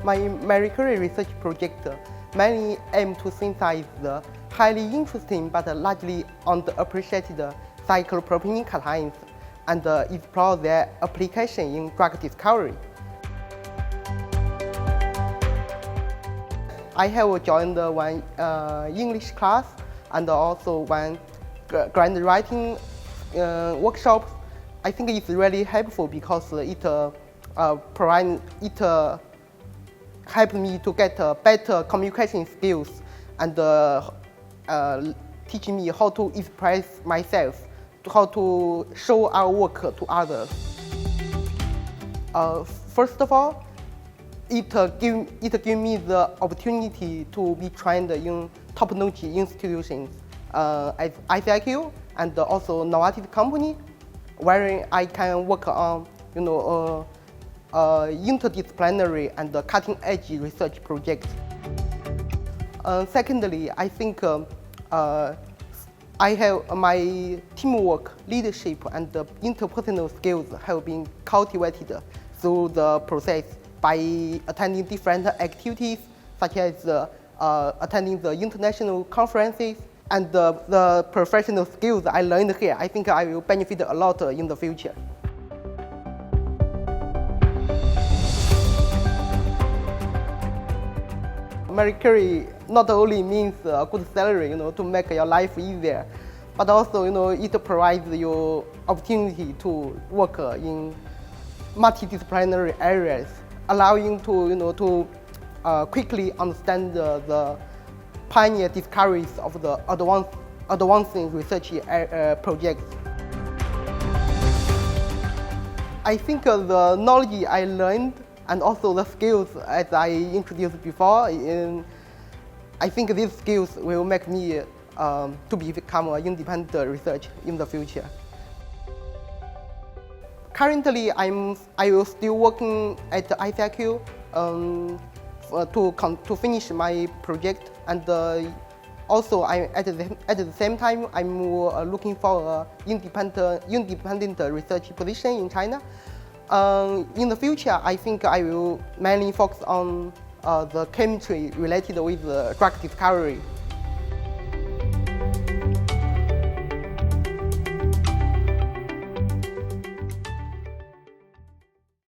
My Marie research project mainly aims to synthesize the highly interesting but largely underappreciated cyclopropene cations and explore their application in drug discovery. I have joined one English class and also one grant writing workshop. I think it's really helpful because it helped me to get better communication skills and teach me how to express myself, how to show our work to others. First of all, it gave me the opportunity to be trained in top-notch institutions as ICIQ and also innovative company, where I can work on interdisciplinary and cutting-edge research projects. Secondly, I think I have my teamwork, leadership, and interpersonal skills have been cultivated through the process by attending different activities, such as attending the international conferences, and the professional skills I learned here. I think I will benefit a lot in the future. Marie Curie not only means a good salary, to make your life easier, but also, it provides you opportunity to work in multidisciplinary areas, allowing to quickly understand the pioneer discoveries of the advancing research projects. I think the knowledge I learned and also the skills as I introduced before, I think these skills will make me to become an independent researcher in the future. Currently, I will still working at the ICIQ to finish my project, and also at the same time I'm looking for an independent research position in China. In the future, I think I will mainly focus on the chemistry related with drug discovery.